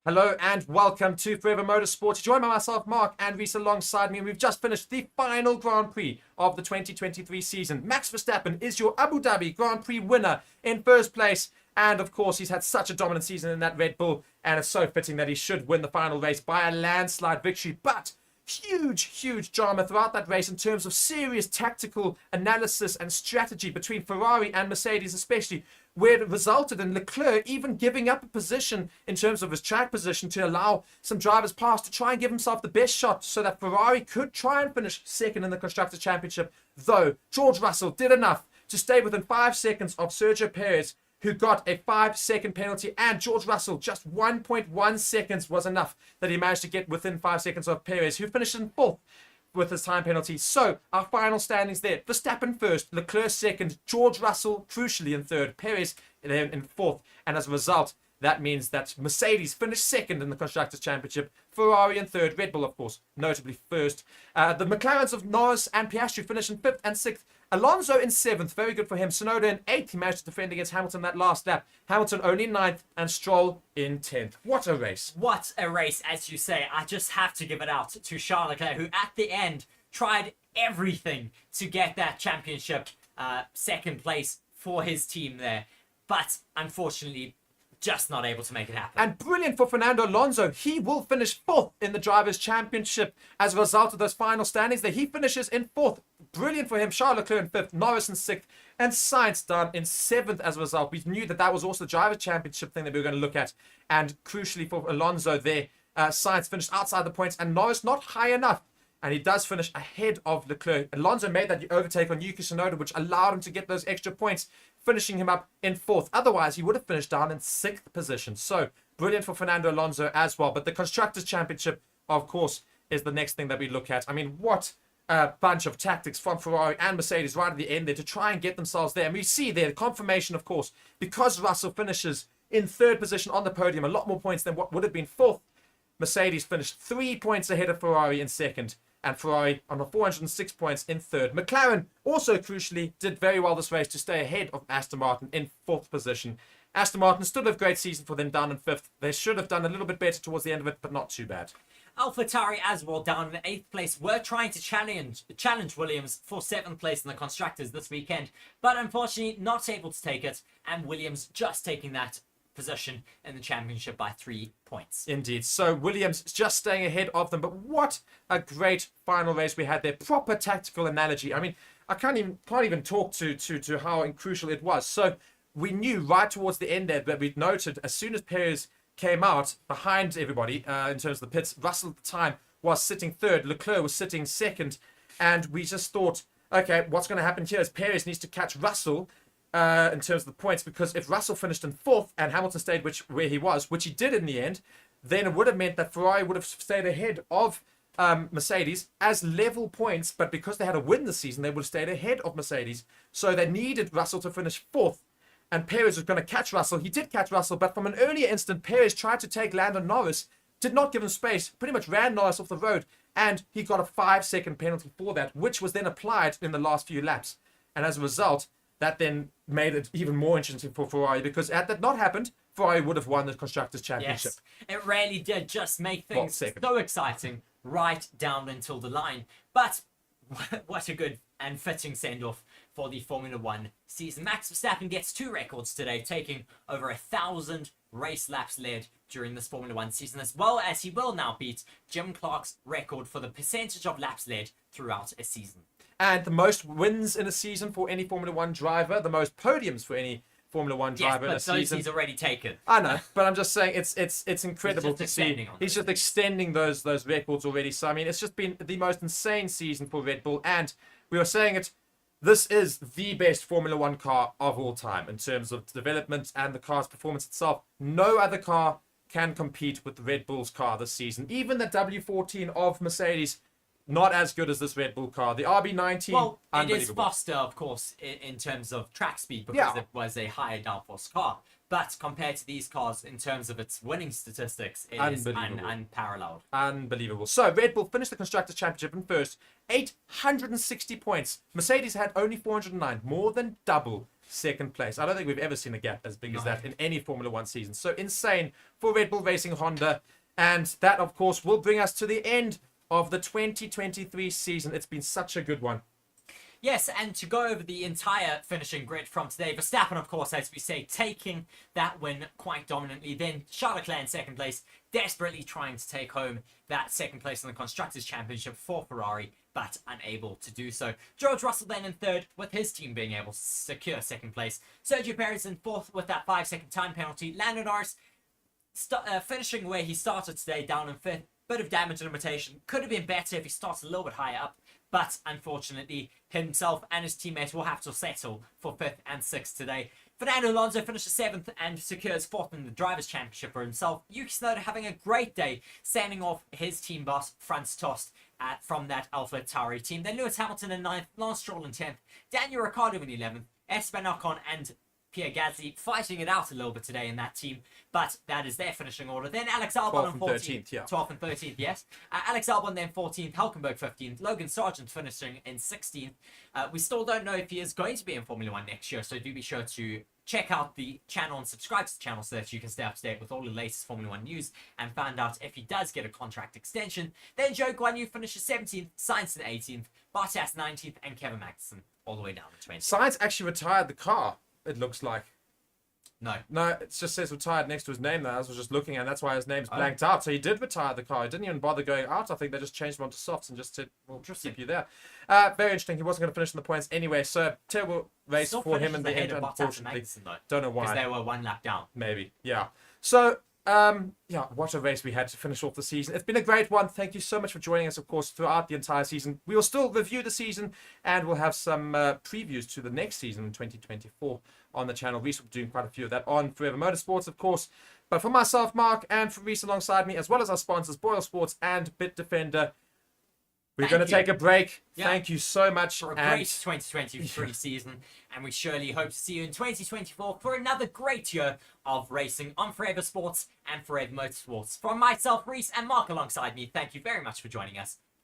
Hello and welcome to Forever Motorsports. Joined by myself, Mark, and Reece alongside me. And we've just finished the final Grand Prix of the 2023 season. Max Verstappen is your Abu Dhabi Grand Prix winner in first place. And of course, he's had such a dominant season in that Red Bull. And it's so fitting that he should win the final race by a landslide victory. But huge drama throughout that race in terms of serious tactical analysis and strategy between Ferrari and Mercedes especially, where it resulted in Leclerc even giving up a position in terms of his track position to allow some drivers past to try and give himself the best shot so that Ferrari could try and finish second in the Constructors' Championship. Though George Russell did enough to stay within 5 seconds of Sergio Perez, who got a 5-second penalty, and George Russell, just 1.1 seconds was enough that he managed to get within 5 seconds of Perez, who finished in 4th with his time penalty. So our final standings there: Verstappen first, Leclerc second, George Russell crucially in third, Perez in fourth. And as a result, that means that Mercedes finished second in the Constructors' Championship, Ferrari in third, Red Bull, of course, notably first. The McLarens of Norris and Piastri finished in 5th and 6th. Alonso in 7th, very good for him. Tsunoda in 8th, he managed to defend against Hamilton that last lap. Hamilton only 9th, and Stroll in 10th. What a race. What a race, as you say. I just have to give it out to Charles Leclerc, who at the end tried everything to get that championship second place for his team there. But unfortunately, just not able to make it happen. And brilliant for Fernando Alonso. He will finish 4th in the Drivers' Championship as a result of those final standings there. He finishes in 4th. Brilliant for him. Charles Leclerc in 5th, Norris in 6th, and Sainz down in 7th as a result. We knew that was also the Drivers' Championship thing that we were going to look at. And crucially for Alonso there, Sainz finished outside the points and Norris not high enough. And he does finish ahead of Leclerc. Alonso made that overtake on Yuki Tsunoda, which allowed him to get those extra points, finishing him up in 4th. Otherwise, he would have finished down in 6th position. So, brilliant for Fernando Alonso as well. But the Constructors' Championship, of course, is the next thing that we look at. I mean, what a bunch of tactics from Ferrari and Mercedes right at the end there to try and get themselves there. And we see there the confirmation, of course, because Russell finishes in 3rd position on the podium, a lot more points than what would have been 4th. Mercedes finished 3 points ahead of Ferrari in 2nd. And Ferrari on the 406 points in 3rd. McLaren also crucially did very well this race to stay ahead of Aston Martin in 4th position. Aston Martin still a great season for them down in 5th. They should have done a little bit better towards the end of it, but not too bad. AlphaTauri as well down in 8th place. Were trying to challenge Williams for 7th place in the Constructors this weekend, but unfortunately not able to take it, and Williams just taking that position in the championship by 3 points. Indeed. So Williams just staying ahead of them. But what a great final race we had there. Proper tactical analogy. I mean, I can't even talk to how crucial it was. So we knew right towards the end there that we noted as soon as Perez came out behind everybody in terms of the pits, Russell at the time was sitting 3rd, Leclerc was sitting 2nd, and we just thought, okay, what's going to happen here is Perez needs to catch Russell in terms of the points, because if Russell finished in 4th and Hamilton stayed where he was, which he did in the end, then it would have meant that Ferrari would have stayed ahead of Mercedes as level points, but because they had a win this season, they would have stayed ahead of Mercedes. So they needed Russell to finish 4th, and Perez was going to catch Russell. He did catch Russell, but from an earlier instant, Perez tried to take Lando Norris, did not give him space, pretty much ran Norris off the road, and he got a 5-second penalty for that, which was then applied in the last few laps. And as a result, that then made it even more interesting for Ferrari, because had that not happened, Ferrari would have won the Constructors' Championship. Yes, it really did just make things so exciting right down until the line. But what a good and fitting send-off for the Formula 1 season. Max Verstappen gets 2 records today, taking over 1,000 race laps led during this Formula 1 season, as well as he will now beat Jim Clark's record for the percentage of laps led throughout a season. And the most wins in a season for any Formula 1 driver, the most podiums for any Formula 1 driver in a season. He's already taken. I know, but I'm just saying it's incredible to see. He's just extending those records already. So I mean, it's just been the most insane season for Red Bull, and we were saying it. This is the best Formula 1 car of all time in terms of development and the car's performance itself. No other car can compete with the Red Bull's car this season. Even the W14 of Mercedes, not as good as this Red Bull car. The RB19, well, it unbelievable. is faster, of course, in terms of track speed, because it was a higher downforce car. But compared to these cars, in terms of its winning statistics, it is unparalleled. Unbelievable. So, Red Bull finished the Constructors' Championship in first, 860 points. Mercedes had only 409, more than double second place. I don't think we've ever seen a gap as big as that in any Formula One season. So insane for Red Bull Racing Honda. And that, of course, will bring us to the end of the 2023 season. It's been such a good one. Yes, and to go over the entire finishing grid from today, Verstappen, of course, as we say, taking that win quite dominantly. Then Charles Leclerc in second place, desperately trying to take home that second place in the Constructors' Championship for Ferrari, but unable to do so. George Russell then in third, with his team being able to secure second place. Sergio Perez in fourth with that 5-second time penalty. Lando Norris finishing where he started today, down in fifth. Bit of damage limitation. Could have been better if he started a little bit higher up. But unfortunately, himself and his teammates will have to settle for 5th and 6th today. Fernando Alonso finishes 7th and secures 4th in the Drivers' Championship for himself. Yuki Tsunoda having a great day, sending off his team boss, Franz Tost, from that AlphaTauri team. Then Lewis Hamilton in 9th, Lance Stroll in 10th, Daniel Ricciardo in 11th, Esteban Ocon and Pierre Gasly fighting it out a little bit today in that team, but that is their finishing order. Then Alex Albon in 14th, 12th and 13th, yes. Alex Albon then 14th, Hülkenberg 15th, Logan Sargent finishing in 16th. We still don't know if he is going to be in Formula One next year, so do be sure to check out the channel and subscribe to the channel so that you can stay up to date with all the latest Formula One news and find out if he does get a contract extension. Then Zhou Guanyu finishes 17th, Sainz in 18th, Bottas 19th, and Kevin Magnussen all the way down to 20th. Sainz actually retired the car. It looks like. No, it just says retired next to his name there. I was just looking, and that's why his name's blanked out. So he did retire the car. He didn't even bother going out. I think they just changed him onto softs and just said, "We'll keep you there." Very interesting. He wasn't going to finish in the points anyway. So terrible race for him in the end. Unfortunately, don't know why. Because they were one lap down. Maybe, yeah. So. What a race we had to finish off the season. It's been a great one. Thank you so much for joining us, of course, throughout the entire season. We will still review the season, and we'll have some previews to the next season in 2024 on the channel. Reece will be doing quite a few of that on Forever Motorsports, of course. But for myself, Mark, and for Reece alongside me, as well as our sponsors, BOYLESPORTS and BITDEFENDER, we're going to take a break. Yeah. Thank you so much. For a great 2023 season. And we surely hope to see you in 2024 for another great year of racing on Forever Sports and Forever Motorsports. From myself, Reece, and Mark alongside me, thank you very much for joining us.